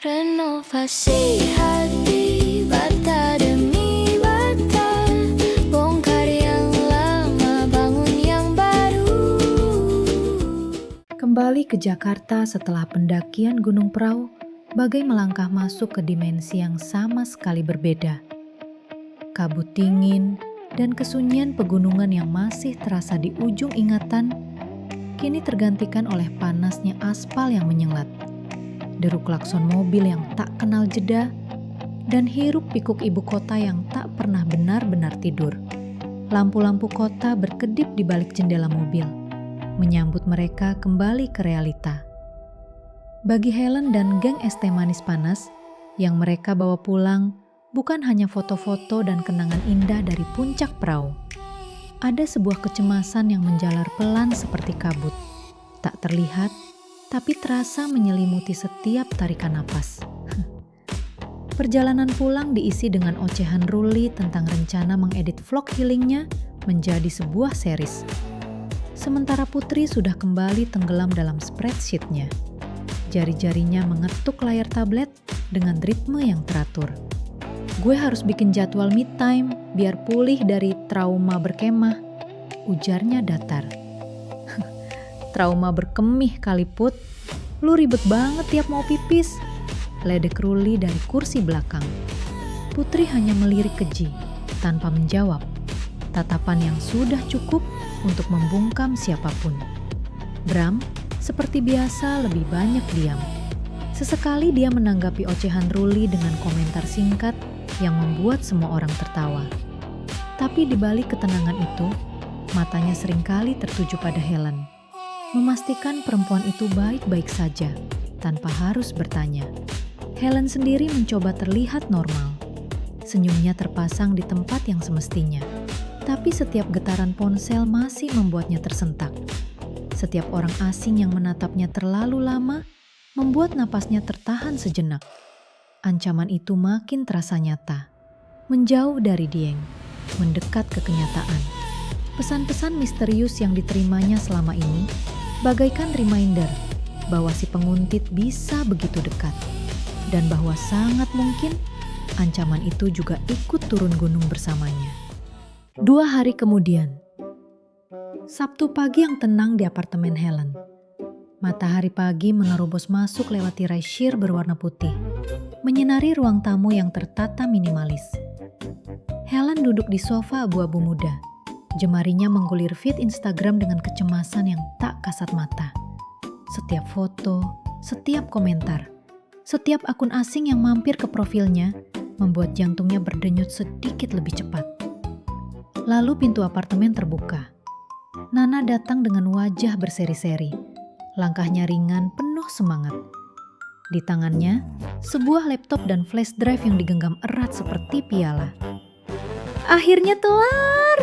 Renovasi hati bata demi bata, bongkar yang lama, bangun yang baru. Kembali ke Jakarta setelah pendakian Gunung Prau, bagai melangkah masuk ke dimensi yang sama sekali berbeda. Kabut dingin dan kesunyian pegunungan yang masih terasa di ujung ingatan, kini tergantikan oleh panasnya aspal yang menyengat, deruk klakson mobil yang tak kenal jeda, dan hiruk pikuk ibu kota yang tak pernah benar-benar tidur. Lampu-lampu kota berkedip di balik jendela mobil, menyambut mereka kembali ke realita. Bagi Helen dan geng es teh manis panas, yang mereka bawa pulang bukan hanya foto-foto dan kenangan indah dari puncak Prau. Ada sebuah kecemasan yang menjalar pelan seperti kabut, tak terlihat tapi terasa menyelimuti setiap tarikan napas. Perjalanan pulang diisi dengan ocehan Ruli tentang rencana mengedit vlog healingnya menjadi sebuah series. Sementara Putri sudah kembali tenggelam dalam spreadsheet-nya. Jari-jarinya mengetuk layar tablet dengan ritme yang teratur. Gue harus bikin jadwal me time biar pulih dari trauma berkemah, ujarnya datar. Trauma berkemih kali Put, lu ribet banget tiap mau pipis, ledek Ruli dari kursi belakang. Putri hanya melirik keji, tanpa menjawab. Tatapan yang sudah cukup untuk membungkam siapapun. Bram, seperti biasa lebih banyak diam. Sesekali dia menanggapi ocehan Ruli dengan komentar singkat yang membuat semua orang tertawa. Tapi di balik ketenangan itu, matanya seringkali tertuju pada Helen. Memastikan perempuan itu baik-baik saja, tanpa harus bertanya. Helen sendiri mencoba terlihat normal. Senyumnya terpasang di tempat yang semestinya. Tapi setiap getaran ponsel masih membuatnya tersentak. Setiap orang asing yang menatapnya terlalu lama, membuat napasnya tertahan sejenak. Ancaman itu makin terasa nyata. Menjauh dari Dieng, mendekat ke kenyataan. Pesan-pesan misterius yang diterimanya selama ini bagaikan reminder bahwa si penguntit bisa begitu dekat, dan bahwa sangat mungkin ancaman itu juga ikut turun gunung bersamanya. 2 hari kemudian, Sabtu pagi yang tenang di apartemen Helen. Matahari pagi menerobos masuk lewat tirai sheer berwarna putih, menyinari ruang tamu yang tertata minimalis. Helen duduk di sofa abu-abu muda. Jemarinya menggulir feed Instagram dengan kecemasan yang tak kasat mata. Setiap foto, setiap komentar, setiap akun asing yang mampir ke profilnya membuat jantungnya berdenyut sedikit lebih cepat. Lalu pintu apartemen terbuka. Nana datang dengan wajah berseri-seri. Langkahnya ringan, penuh semangat. Di tangannya, sebuah laptop dan flash drive yang digenggam erat seperti piala. Akhirnya kelar!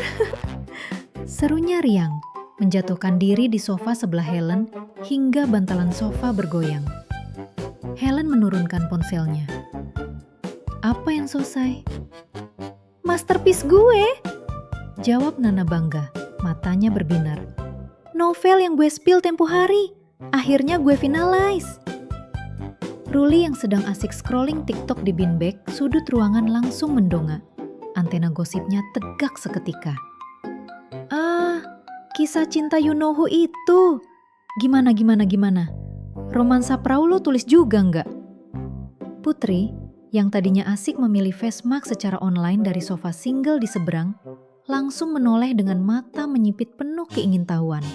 Serunya riang, menjatuhkan diri di sofa sebelah Helen hingga bantalan sofa bergoyang. Helen menurunkan ponselnya. Apa yang selesai? Masterpiece gue! Jawab Nana bangga, matanya berbinar. Novel yang gue spill tempo hari, akhirnya gue finalize. Ruli yang sedang asik scrolling TikTok di beanbag sudut ruangan langsung mendongak. Antena gosipnya tegak seketika. Kisah cinta you know who itu. Gimana? Romansa Prau lo tulis juga nggak? Putri, yang tadinya asik memilih face mask secara online dari sofa single di seberang, langsung menoleh dengan mata menyipit penuh keingintahuan.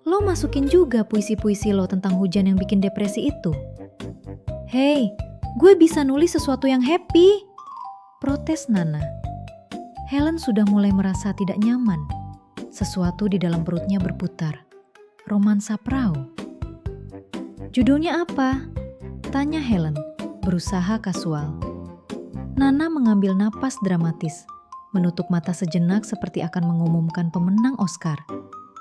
Lo masukin juga puisi-puisi lo tentang hujan yang bikin depresi itu? Hei, gue bisa nulis sesuatu yang happy. Protes Nana. Helen sudah mulai merasa tidak nyaman. Sesuatu di dalam perutnya berputar. Romansa Prau. Judulnya apa? Tanya Helen, berusaha kasual. Nana mengambil napas dramatis, menutup mata sejenak seperti akan mengumumkan pemenang Oscar,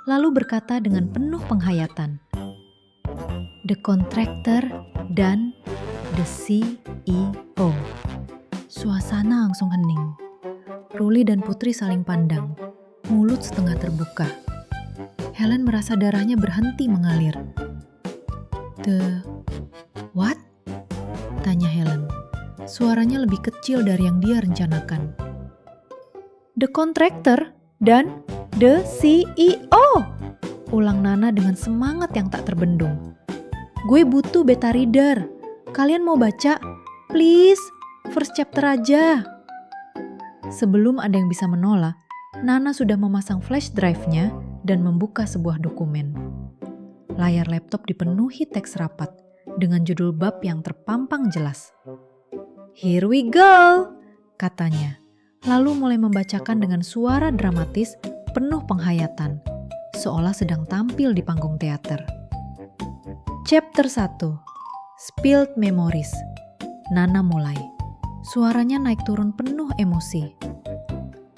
lalu berkata dengan penuh penghayatan. The Contractor dan The CEO. Suasana langsung hening. Ruli dan Putri saling pandang, mulut setengah terbuka. Helen merasa darahnya berhenti mengalir. The what? Suaranya lebih kecil dari yang dia rencanakan. The contractor dan the CEO, ulang Nana dengan semangat yang tak terbendung. Gue butuh beta reader. Kalian mau baca? Please, first chapter aja. Sebelum ada yang bisa menolak, Nana sudah memasang flash drive-nya dan membuka sebuah dokumen. Layar laptop dipenuhi teks rapat dengan judul bab yang terpampang jelas. Here we go, katanya. Lalu mulai membacakan dengan suara dramatis penuh penghayatan, seolah sedang tampil di panggung teater. Chapter 1, Spilled Memories. Nana mulai. Suaranya naik turun penuh emosi.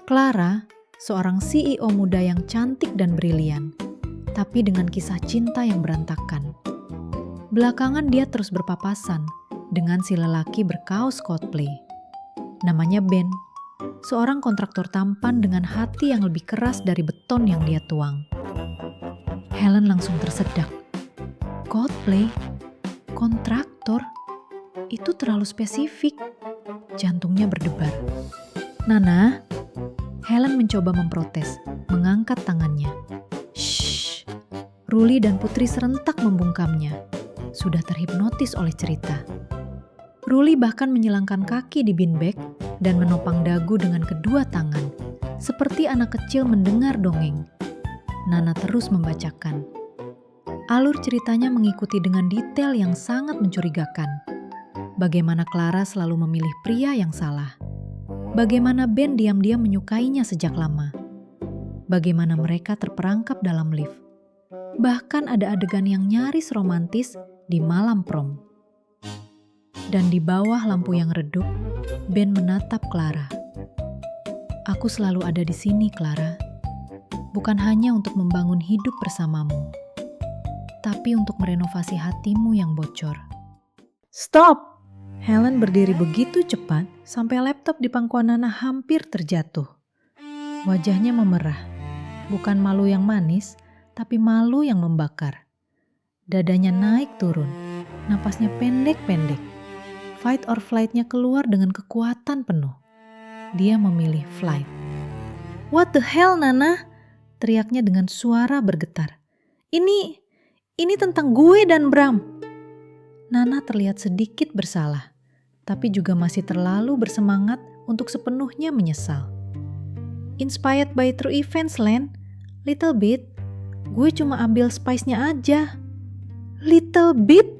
Clara, seorang CEO muda yang cantik dan brilian, tapi dengan kisah cinta yang berantakan. Belakangan dia terus berpapasan dengan si lelaki berkaos Coldplay. Namanya Ben, seorang kontraktor tampan dengan hati yang lebih keras dari beton yang dia tuang. Helen langsung tersedak. Coldplay? Kontraktor? Itu terlalu spesifik. Jantungnya berdebar. Nana, Helen mencoba memprotes, mengangkat tangannya. Shh, Ruli dan Putri serentak membungkamnya. Sudah terhipnotis oleh cerita. Ruli bahkan menyilangkan kaki di beanbag dan menopang dagu dengan kedua tangan, seperti anak kecil mendengar dongeng. Nana terus membacakan. Alur ceritanya mengikuti dengan detail yang sangat mencurigakan. Bagaimana Clara selalu memilih pria yang salah. Bagaimana Ben diam-diam menyukainya sejak lama. Bagaimana mereka terperangkap dalam lift. Bahkan ada adegan yang nyaris romantis di malam prom. Dan di bawah lampu yang redup, Ben menatap Clara. Aku selalu ada di sini, Clara. Bukan hanya untuk membangun hidup bersamamu, tapi untuk merenovasi hatimu yang bocor. Stop! Helen berdiri begitu cepat sampai laptop di pangkuan Nana hampir terjatuh. Wajahnya memerah, bukan malu yang manis, tapi malu yang membakar. Dadanya naik turun, napasnya pendek-pendek. Fight or flight-nya keluar dengan kekuatan penuh. Dia memilih flight. What the hell, Nana? Teriaknya dengan suara bergetar. Ini tentang gue dan Bram. Nana terlihat sedikit bersalah, tapi juga masih terlalu bersemangat untuk sepenuhnya menyesal. Inspired by true events, Len. Little bit. Gue cuma ambil spice-nya aja. Little bit?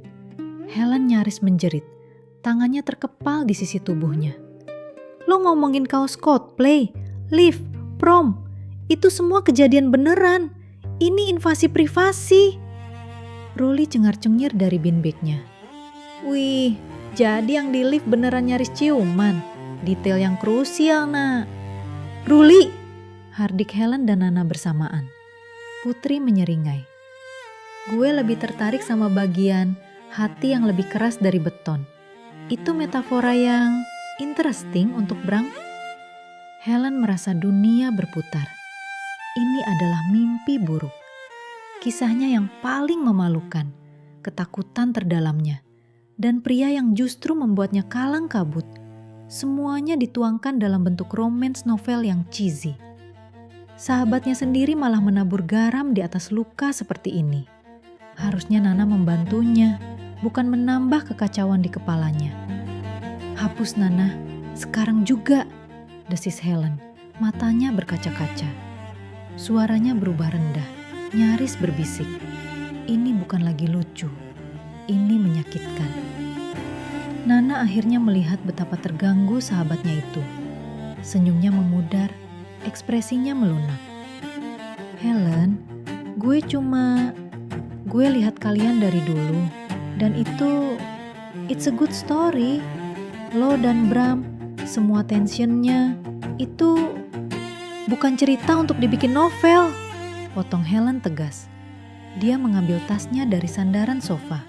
Helen nyaris menjerit. Tangannya terkepal di sisi tubuhnya. Lo ngomongin kaos Coldplay, lift, prom. Itu semua kejadian beneran. Ini invasi privasi. Ruli cengar-cengir dari beanbag-nya. Wih, jadi yang di lift beneran nyaris ciuman. Detail yang krusial, nak. Ruli! Hardik Helen dan Nana bersamaan. Putri menyeringai. Gue lebih tertarik sama bagian hati yang lebih keras dari beton. Itu metafora yang interesting untuk Bram. Helen merasa dunia berputar. Ini adalah mimpi buruk. Kisahnya yang paling memalukan, ketakutan terdalamnya, dan pria yang justru membuatnya kalang kabut. Semuanya dituangkan dalam bentuk romance novel yang cheesy. Sahabatnya sendiri malah menabur garam di atas luka seperti ini. Harusnya Nana membantunya, bukan menambah kekacauan di kepalanya. Hapus, Nana, sekarang juga, desis Helen, matanya berkaca-kaca. Suaranya berubah rendah, nyaris berbisik. Ini bukan lagi lucu, ini menyakitkan. Nana akhirnya melihat betapa terganggu sahabatnya itu. Senyumnya memudar, ekspresinya melunak. Helen, gue lihat kalian dari dulu, dan it's a good story. Lo dan Bram, semua tensionnya, itu bukan cerita untuk dibikin novel. Potong Helen tegas. Dia mengambil tasnya dari sandaran sofa.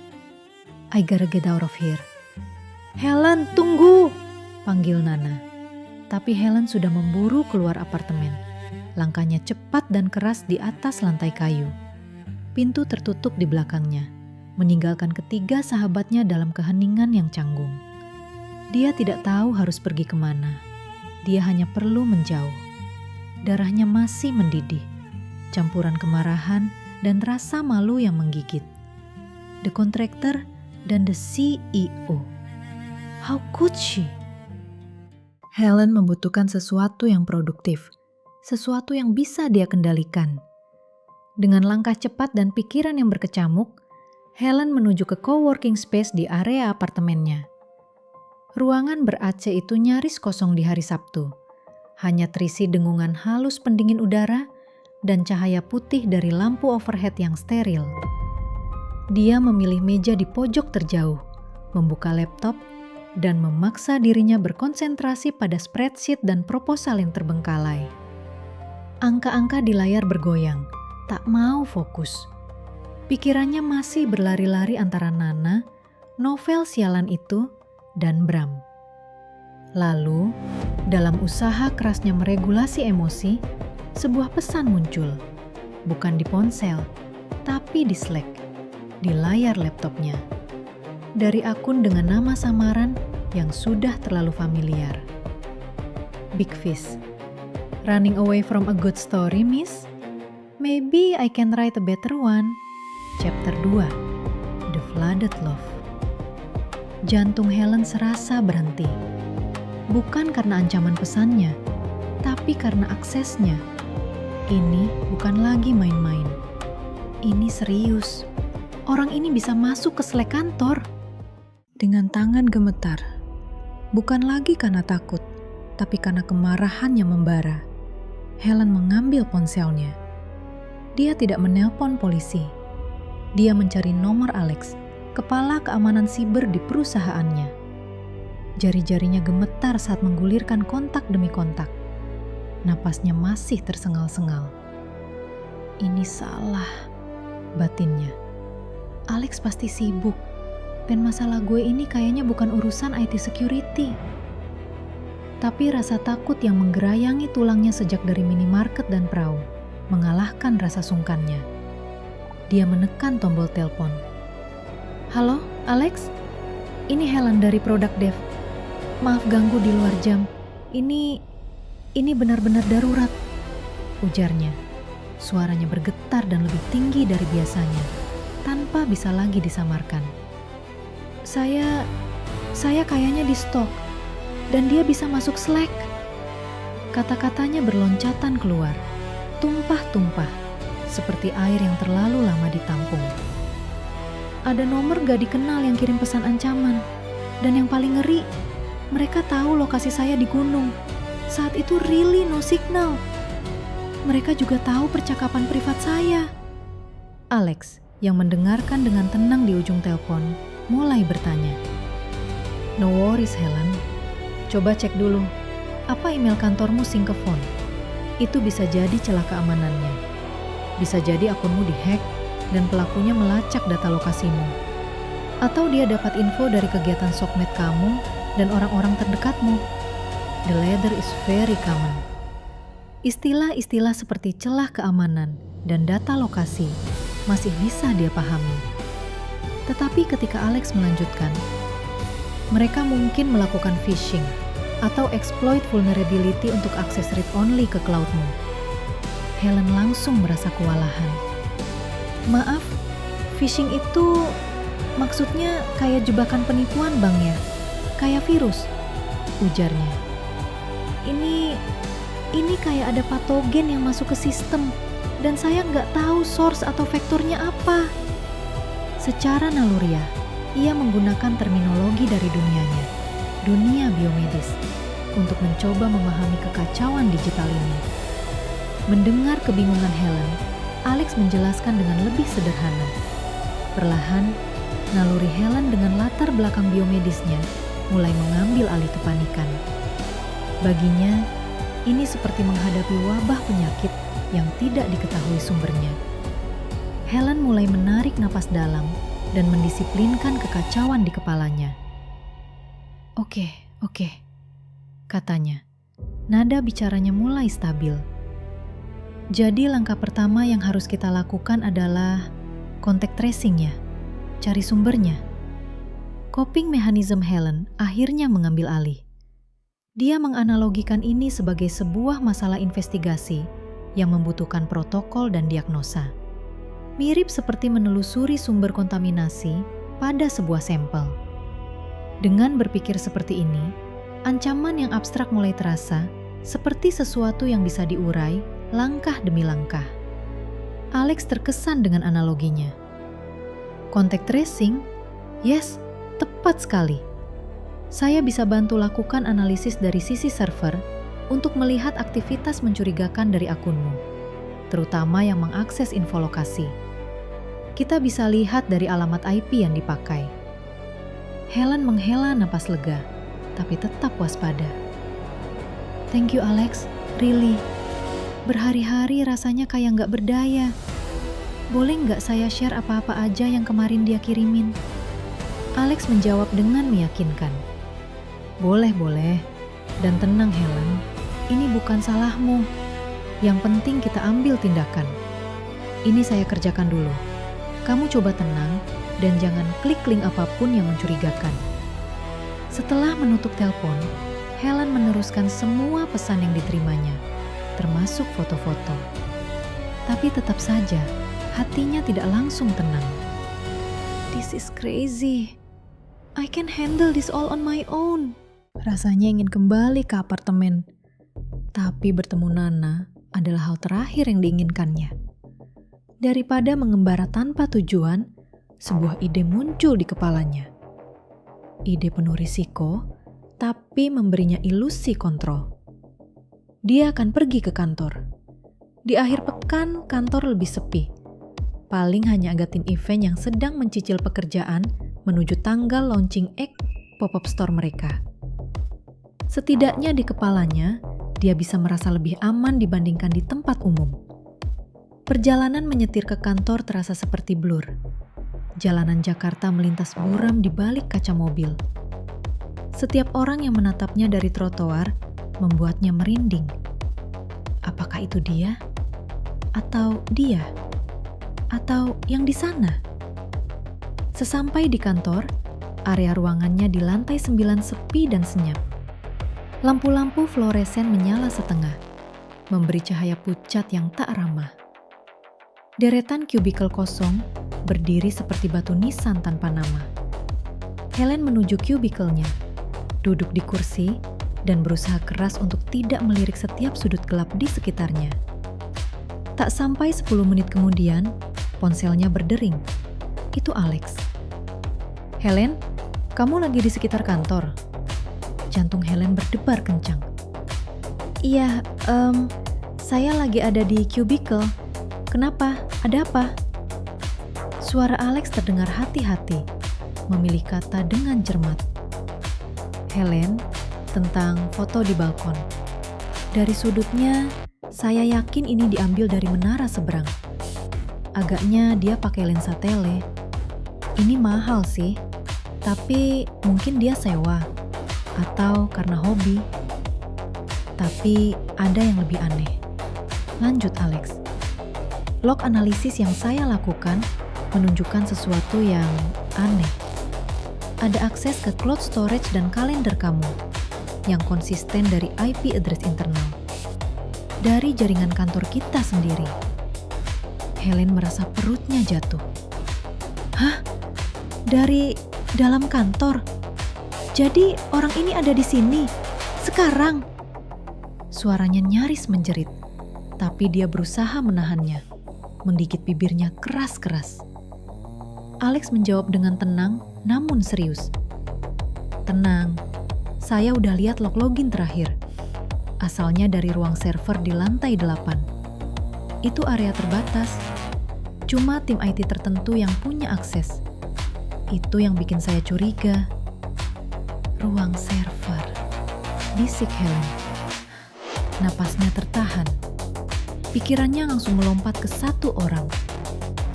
I gotta get out of here. Helen, tunggu! Panggil Nana. Tapi Helen sudah memburu keluar apartemen. Langkahnya cepat dan keras di atas lantai kayu. Pintu tertutup di belakangnya, meninggalkan ketiga sahabatnya dalam keheningan yang canggung. Dia tidak tahu harus pergi kemana. Dia hanya perlu menjauh. Darahnya masih mendidih, campuran kemarahan dan rasa malu yang menggigit. The contractor dan the CEO. How could she? Helen membutuhkan sesuatu yang produktif, sesuatu yang bisa dia kendalikan. Dengan langkah cepat dan pikiran yang berkecamuk, Helen menuju ke coworking space di area apartemennya. Ruangan ber-AC itu nyaris kosong di hari Sabtu. Hanya terisi dengungan halus pendingin udara dan cahaya putih dari lampu overhead yang steril. Dia memilih meja di pojok terjauh, membuka laptop, dan memaksa dirinya berkonsentrasi pada spreadsheet dan proposal yang terbengkalai. Angka-angka di layar bergoyang, tak mau fokus. Pikirannya masih berlari-lari antara Nana, novel sialan itu, dan Bram. Lalu, dalam usaha kerasnya meregulasi emosi, sebuah pesan muncul. Bukan di ponsel, tapi di Slack, di layar laptopnya. Dari akun dengan nama samaran yang sudah terlalu familiar. Big Fish. Running away from a good story, miss? Maybe I can write a better one. Chapter 2. The Flooded Love. Jantung Helen serasa berhenti. Bukan karena ancaman pesannya, tapi karena aksesnya. Ini bukan lagi main-main. Ini serius. Orang ini bisa masuk ke Slack kantor. Dengan tangan gemetar. Bukan lagi karena takut, tapi karena kemarahan yang membara. Helen mengambil ponselnya. Dia tidak menelpon polisi. Dia mencari nomor Alex, kepala keamanan siber di perusahaannya. Jari-jarinya gemetar saat menggulirkan kontak demi kontak. Napasnya masih tersengal-sengal. Ini salah, batinnya. Alex pasti sibuk, dan masalah gue ini kayaknya bukan urusan IT security. Tapi rasa takut yang menggerayangi tulangnya sejak dari minimarket dan perahu mengalahkan rasa sungkannya. Dia menekan tombol telepon. Halo, Alex? Ini Helen dari Product Dev. Maaf ganggu di luar jam. Ini benar-benar darurat, ujarnya. Suaranya bergetar dan lebih tinggi dari biasanya, tanpa bisa lagi disamarkan. Saya kayaknya di stok, dan dia bisa masuk Slack. Kata-katanya berloncatan keluar, tumpah-tumpah, seperti air yang terlalu lama ditampung. Ada nomor gak dikenal yang kirim pesan ancaman. Dan yang paling ngeri, mereka tahu lokasi saya di gunung. Saat itu really no signal. Mereka juga tahu percakapan privat saya. Alex, yang mendengarkan dengan tenang di ujung telepon, mulai bertanya. No worries, Helen. Coba cek dulu, apa email kantormu sync ke phone? Itu bisa jadi celah keamanannya. Bisa jadi akunmu dihack dan pelakunya melacak data lokasimu. Atau dia dapat info dari kegiatan sokmed kamu dan orang-orang terdekatmu. The latter is very common. Istilah-istilah seperti celah keamanan dan data lokasi masih bisa dia pahami. Tetapi ketika Alex melanjutkan, mereka mungkin melakukan phishing atau exploit vulnerability untuk akses read-only ke cloudmu. Helen langsung merasa kewalahan. Maaf, phishing itu maksudnya kayak jebakan penipuan bang ya? Kayak virus, ujarnya. Ini kayak ada patogen yang masuk ke sistem dan saya nggak tahu source atau vektornya apa. Secara naluriah, ia menggunakan terminologi dari dunianya, dunia biomedis, untuk mencoba memahami kekacauan digital ini. Mendengar kebingungan Helen, Alex menjelaskan dengan lebih sederhana. Perlahan, naluri Helen dengan latar belakang biomedisnya mulai mengambil alih kepanikan. Baginya, ini seperti menghadapi wabah penyakit yang tidak diketahui sumbernya. Helen mulai menarik napas dalam dan mendisiplinkan kekacauan di kepalanya. Oke, katanya. Nada bicaranya mulai stabil. Jadi langkah pertama yang harus kita lakukan adalah contact tracing ya, cari sumbernya. Coping mechanism Helen akhirnya mengambil alih. Dia menganalogikan ini sebagai sebuah masalah investigasi yang membutuhkan protokol dan diagnosa. Mirip seperti menelusuri sumber kontaminasi pada sebuah sampel. Dengan berpikir seperti ini, ancaman yang abstrak mulai terasa seperti sesuatu yang bisa diurai langkah demi langkah. Alex terkesan dengan analoginya. Contact tracing? Yes, tepat sekali. Saya bisa bantu lakukan analisis dari sisi server untuk melihat aktivitas mencurigakan dari akunmu, terutama yang mengakses info lokasi. Kita bisa lihat dari alamat IP yang dipakai. Helen menghela napas lega, tapi tetap waspada. Thank you Alex, really. Berhari-hari rasanya kayak nggak berdaya. Boleh nggak saya share apa-apa aja yang kemarin dia kirimin? Alex menjawab dengan meyakinkan. Boleh. Dan tenang Helen, ini bukan salahmu. Yang penting kita ambil tindakan. Ini saya kerjakan dulu. Kamu coba tenang dan jangan klik link apapun yang mencurigakan. Setelah menutup telepon, Helen meneruskan semua pesan yang diterimanya, termasuk foto-foto. Tapi tetap saja, hatinya tidak langsung tenang. This is crazy. I can handle this all on my own. Rasanya ingin kembali ke apartemen. Tapi bertemu Nana adalah hal terakhir yang diinginkannya. Daripada mengembara tanpa tujuan, sebuah ide muncul di kepalanya. Ide penuh risiko, tapi memberinya ilusi kontrol. Dia akan pergi ke kantor. Di akhir pekan, kantor lebih sepi. Paling hanya ada tim event yang sedang mencicil pekerjaan menuju tanggal launching egg pop-up store mereka. Setidaknya di kepalanya, dia bisa merasa lebih aman dibandingkan di tempat umum. Perjalanan menyetir ke kantor terasa seperti blur. Jalanan Jakarta melintas buram di balik kaca mobil. Setiap orang yang menatapnya dari trotoar membuatnya merinding. Apakah itu dia? Atau dia? Atau yang di sana? Sesampai di kantor, area ruangannya di lantai 9 sepi dan senyap. Lampu-lampu fluoresen menyala setengah, memberi cahaya pucat yang tak ramah. Deretan kubikel kosong berdiri seperti batu nisan tanpa nama. Helen menuju kubikelnya, duduk di kursi, dan berusaha keras untuk tidak melirik setiap sudut gelap di sekitarnya. Tak sampai 10 menit kemudian, ponselnya berdering. Itu Alex. Helen, kamu lagi di sekitar kantor? Jantung Helen berdebar kencang. Iya, saya lagi ada di kubikel. Kenapa? Ada apa? Suara Alex terdengar hati-hati, memilih kata dengan cermat. Helen, tentang foto di balkon. Dari sudutnya, saya yakin ini diambil dari menara seberang. Agaknya dia pakai lensa tele. Ini mahal sih, tapi mungkin dia sewa. Atau karena hobi. Tapi ada yang lebih aneh. Lanjut Alex. Log analisis yang saya lakukan menunjukkan sesuatu yang aneh. Ada akses ke cloud storage dan kalender kamu yang konsisten dari IP address internal. Dari jaringan kantor kita sendiri. Helen merasa perutnya jatuh. Hah? Dari dalam kantor? Jadi orang ini ada di sini, sekarang. Suaranya nyaris menjerit, tapi dia berusaha menahannya, menggigit bibirnya keras-keras. Alex menjawab dengan tenang, namun serius. Tenang, saya udah lihat log login terakhir. Asalnya dari ruang server di lantai 8. Itu area terbatas, cuma tim IT tertentu yang punya akses. Itu yang bikin saya curiga. Ruang server, bisik Helen. Napasnya tertahan. Pikirannya langsung melompat ke satu orang.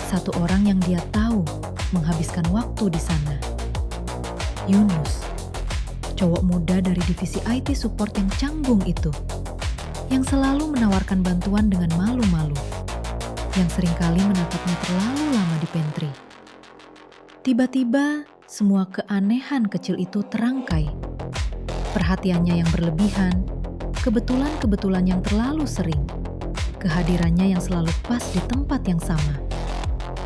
Satu orang yang dia tahu menghabiskan waktu di sana. Yunus, cowok muda dari divisi IT support yang canggung itu. Yang selalu menawarkan bantuan dengan malu-malu. Yang seringkali menatapnya terlalu lama di pantry. Tiba-tiba, Semua keanehan kecil itu terangkai. Perhatiannya yang berlebihan, kebetulan-kebetulan yang terlalu sering, kehadirannya yang selalu pas di tempat yang sama.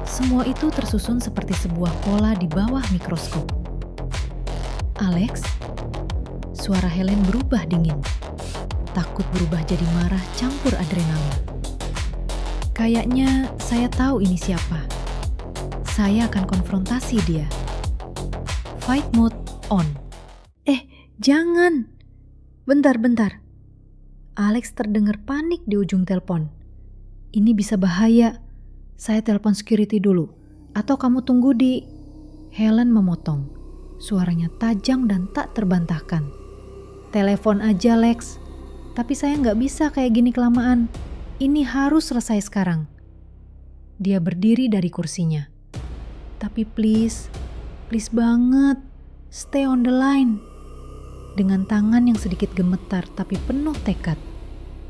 Semua itu tersusun seperti sebuah pola di bawah mikroskop. Alex, suara Helen berubah dingin. Takut berubah jadi marah campur adrenalin. Kayaknya saya tahu ini siapa. Saya akan konfrontasi dia. Fight mode on. Jangan. Bentar. Alex terdengar panik di ujung telepon. Ini bisa bahaya. Saya telepon security dulu. Atau kamu tunggu di... Helen memotong. Suaranya tajam dan tak terbantahkan. Telepon aja, Lex. Tapi saya nggak bisa kayak gini kelamaan. Ini harus selesai sekarang. Dia berdiri dari kursinya. Tapi please banget, stay on the line. Dengan tangan yang sedikit gemetar tapi penuh tekad,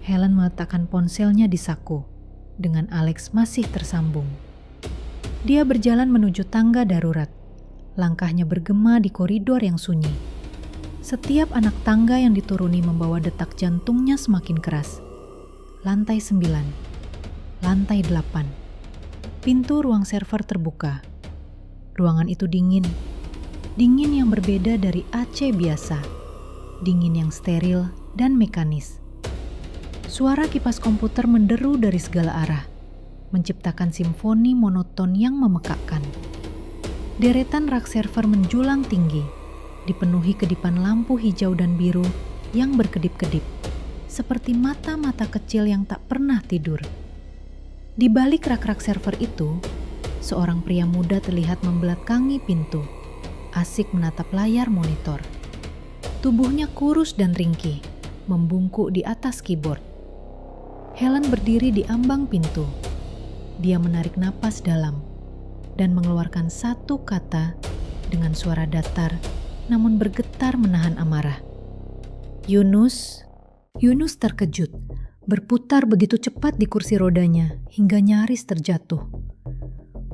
Helen meletakkan ponselnya di saku. Dengan Alex masih tersambung. Dia berjalan menuju tangga darurat. Langkahnya bergema di koridor yang sunyi. Setiap anak tangga yang dituruni membawa detak jantungnya semakin keras. Lantai 9, lantai 8. Pintu ruang server terbuka. Ruangan itu dingin. Dingin yang berbeda dari AC biasa. Dingin yang steril dan mekanis. Suara kipas komputer menderu dari segala arah, menciptakan simfoni monoton yang memekakkan. Deretan rak server menjulang tinggi, dipenuhi kedipan lampu hijau dan biru yang berkedip-kedip, seperti mata-mata kecil yang tak pernah tidur. Di balik rak-rak server itu, seorang pria muda terlihat membelakangi pintu, asik menatap layar monitor. Tubuhnya kurus dan ringkih, membungkuk di atas keyboard. Helen berdiri di ambang pintu. Dia menarik napas dalam dan mengeluarkan satu kata dengan suara datar namun bergetar menahan amarah. Yunus. Yunus terkejut, berputar begitu cepat di kursi rodanya hingga nyaris terjatuh.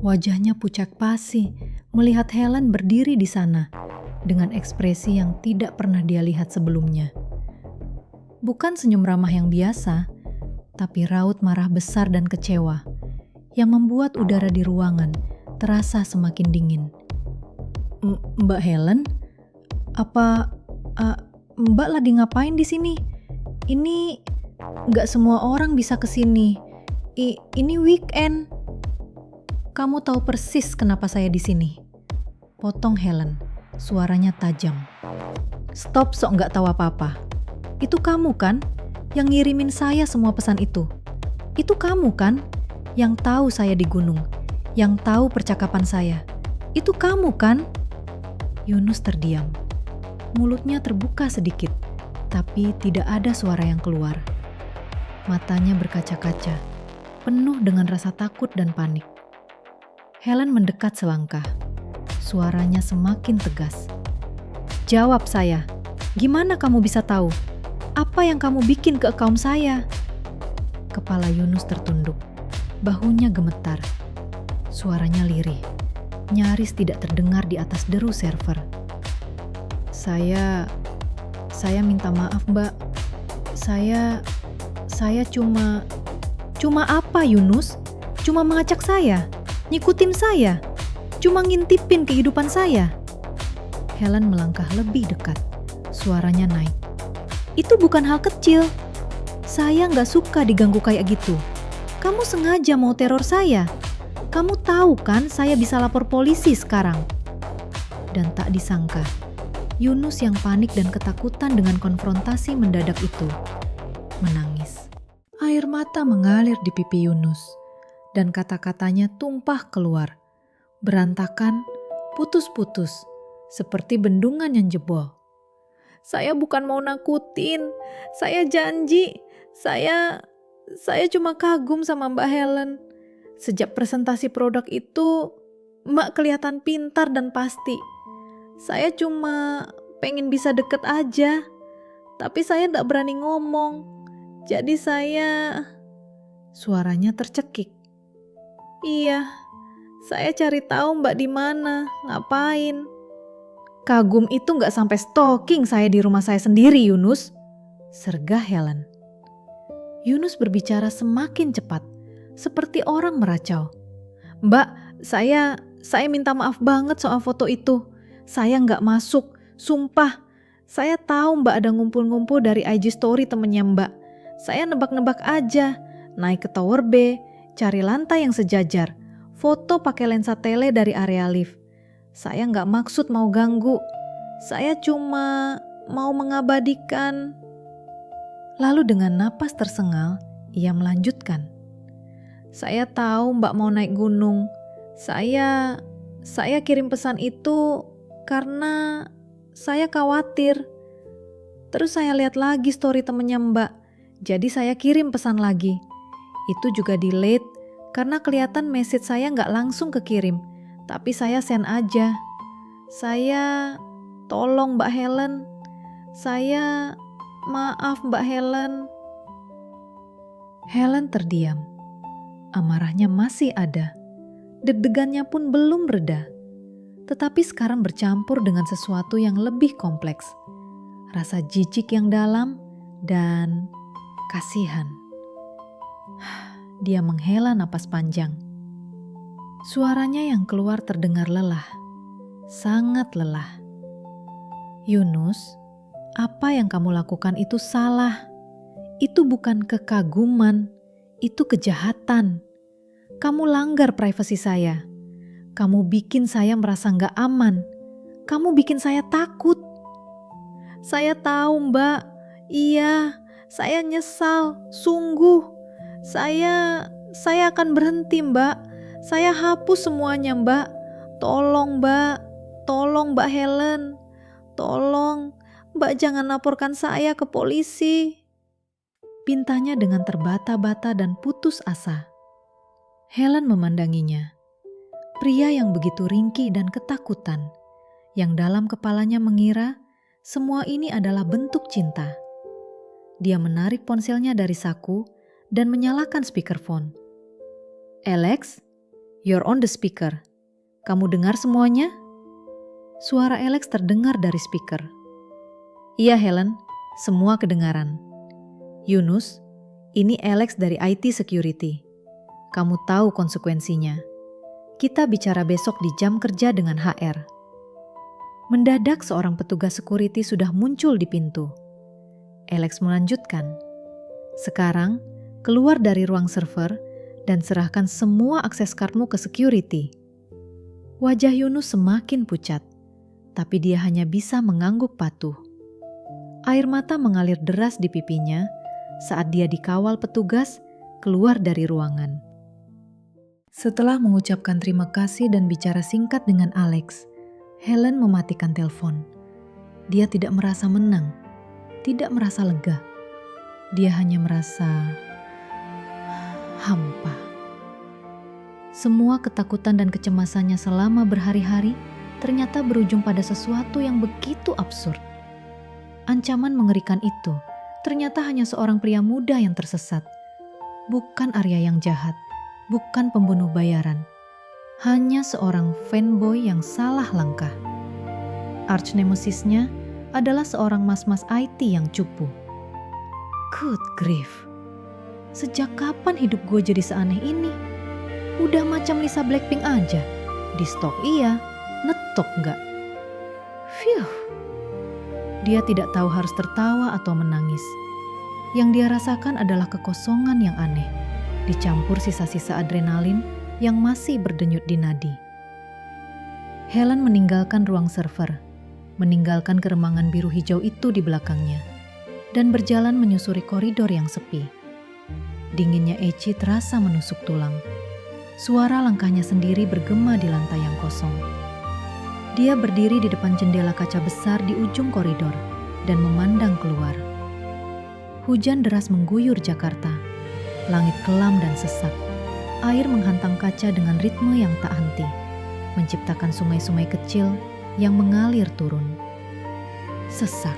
Wajahnya pucat pasi melihat Helen berdiri di sana dengan ekspresi yang tidak pernah dia lihat sebelumnya. Bukan senyum ramah yang biasa, tapi raut marah besar dan kecewa yang membuat udara di ruangan terasa semakin dingin. Mbak Helen? Mbak lagi ngapain di sini? Ini nggak semua orang bisa ke sini. Ini weekend. Kamu tahu persis kenapa saya di sini. Potong Helen. Suaranya tajam. Stop sok nggak tahu apa-apa. Itu kamu kan yang ngirimin saya semua pesan itu? Itu kamu kan yang tahu saya di gunung, yang tahu percakapan saya? Itu kamu kan? Yunus terdiam. Mulutnya terbuka sedikit, tapi tidak ada suara yang keluar. Matanya berkaca-kaca, penuh dengan rasa takut dan panik. Helen mendekat selangkah. Suaranya semakin tegas. Jawab saya, gimana kamu bisa tahu? Apa yang kamu bikin ke akaun saya? Kepala Yunus tertunduk, bahunya gemetar. Suaranya lirih, nyaris tidak terdengar di atas deru server. Saya minta maaf, Mbak. Saya cuma apa, Yunus? Cuma mengacak saya, ngikutin saya. Cuma ngintipin kehidupan saya. Helen melangkah lebih dekat. Suaranya naik. Itu bukan hal kecil. Saya nggak suka diganggu kayak gitu. Kamu sengaja mau teror saya. Kamu tahu kan saya bisa lapor polisi sekarang. Dan tak disangka, Yunus yang panik dan ketakutan dengan konfrontasi mendadak itu menangis. Air mata mengalir di pipi Yunus dan kata-katanya tumpah keluar. Berantakan, putus-putus, seperti bendungan yang jebol. Saya bukan mau nakutin, saya janji, saya cuma kagum sama Mbak Helen. Sejak presentasi produk itu, Mbak kelihatan pintar dan pasti. Saya cuma pengen bisa deket aja, tapi saya gak berani ngomong. Jadi suaranya tercekik. Iya. Saya cari tahu Mbak di mana, ngapain. Kagum itu gak sampai stalking saya di rumah saya sendiri, Yunus, sergah Helen. Yunus berbicara semakin cepat, seperti orang meracau. Mbak, saya minta maaf banget soal foto itu. Saya gak masuk, sumpah. Saya tahu Mbak ada ngumpul-ngumpul dari IG story temennya Mbak. Saya nebak-nebak aja, naik ke Tower B, cari lantai yang sejajar, foto pakai lensa tele dari area lift. Saya gak maksud mau ganggu, saya cuma mau mengabadikan. Lalu dengan napas tersengal, ia melanjutkan. Saya tahu Mbak mau naik gunung. Saya kirim pesan itu karena saya khawatir. Terus saya lihat lagi story temennya Mbak. Jadi saya kirim pesan lagi. Itu juga delete karena kelihatan message saya nggak langsung kekirim. Tapi saya send aja. Saya tolong Mbak Helen. Saya maaf Mbak Helen. Helen terdiam. Amarahnya masih ada. Deg-degannya pun belum reda. Tetapi sekarang bercampur dengan sesuatu yang lebih kompleks. Rasa jijik yang dalam dan kasihan. Dia menghela napas panjang. Suaranya yang keluar terdengar lelah. Sangat lelah. Yunus, apa yang kamu lakukan itu salah. Itu bukan kekaguman, itu kejahatan. Kamu langgar privasi saya. Kamu bikin saya merasa gak aman. Kamu bikin saya takut. Saya tahu Mbak, iya, saya nyesal, sungguh. Saya akan berhenti Mbak. Saya hapus semuanya Mbak. Tolong Mbak Helen. Tolong, Mbak jangan laporkan saya ke polisi. Pintanya dengan terbata-bata dan putus asa. Helen memandanginya. Pria yang begitu ringkih dan ketakutan, yang dalam kepalanya mengira semua ini adalah bentuk cinta. Dia menarik ponselnya dari saku dan menyalakan speakerphone. Alex, you're on the speaker. Kamu dengar semuanya? Suara Alex terdengar dari speaker. Iya Helen, semua kedengaran. Yunus, ini Alex dari IT Security. Kamu tahu konsekuensinya. Kita bicara besok di jam kerja dengan HR. Mendadak seorang petugas security sudah muncul di pintu. Alex melanjutkan. Sekarang, keluar dari ruang server dan serahkan semua akses cardmu ke security. Wajah Yunus semakin pucat, tapi dia hanya bisa mengangguk patuh. Air mata mengalir deras di pipinya saat dia dikawal petugas keluar dari ruangan. Setelah mengucapkan terima kasih dan bicara singkat dengan Alex, Helen mematikan telepon. Dia tidak merasa menang, tidak merasa lega. Dia hanya merasa hampa. Semua ketakutan dan kecemasannya selama berhari-hari ternyata berujung pada sesuatu yang begitu absurd. Ancaman mengerikan itu ternyata hanya seorang pria muda yang tersesat. Bukan Arya yang jahat, bukan pembunuh bayaran. Hanya seorang fanboy yang salah langkah. Arch nemesisnya adalah seorang mas-mas IT yang cupu. Good grief. Sejak kapan hidup gue jadi seaneh ini? Udah macam Lisa Blackpink aja. Di stok iya, netok enggak. Phew. Dia tidak tahu harus tertawa atau menangis. Yang dia rasakan adalah kekosongan yang aneh, dicampur sisa-sisa adrenalin yang masih berdenyut di nadi. Helen meninggalkan ruang server, meninggalkan keremangan biru hijau itu di belakangnya, dan berjalan menyusuri koridor yang sepi. Dinginnya Eci terasa menusuk tulang. Suara langkahnya sendiri bergema di lantai yang kosong. Dia berdiri di depan jendela kaca besar di ujung koridor dan memandang keluar. Hujan deras mengguyur Jakarta. Langit kelam dan sesak. Air menghantam kaca dengan ritme yang tak henti, menciptakan sungai-sungai kecil yang mengalir turun. Sesak,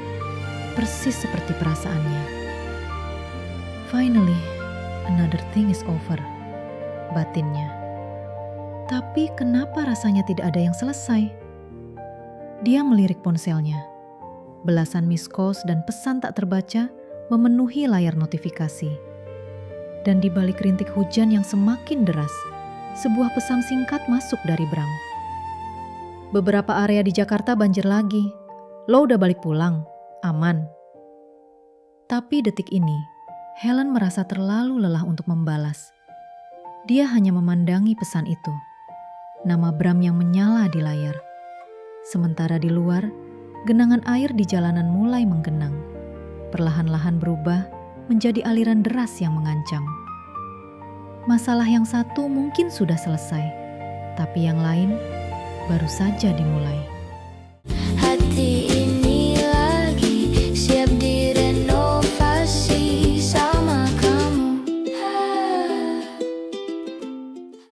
persis seperti perasaannya. Finally, another thing is over, batinnya. Tapi kenapa rasanya tidak ada yang selesai? Dia melirik ponselnya. Belasan miss calls dan pesan tak terbaca memenuhi layar notifikasi. Dan di balik rintik hujan yang semakin deras, sebuah pesan singkat masuk dari Bram. Beberapa area di Jakarta banjir lagi. Lo udah balik pulang? Aman. Tapi detik ini, Helen merasa terlalu lelah untuk membalas. Dia hanya memandangi pesan itu. Nama Bram yang menyala di layar. Sementara di luar, genangan air di jalanan mulai menggenang. Perlahan-lahan berubah menjadi aliran deras yang mengancam. Masalah yang satu mungkin sudah selesai, tapi yang lain baru saja dimulai. Hati ini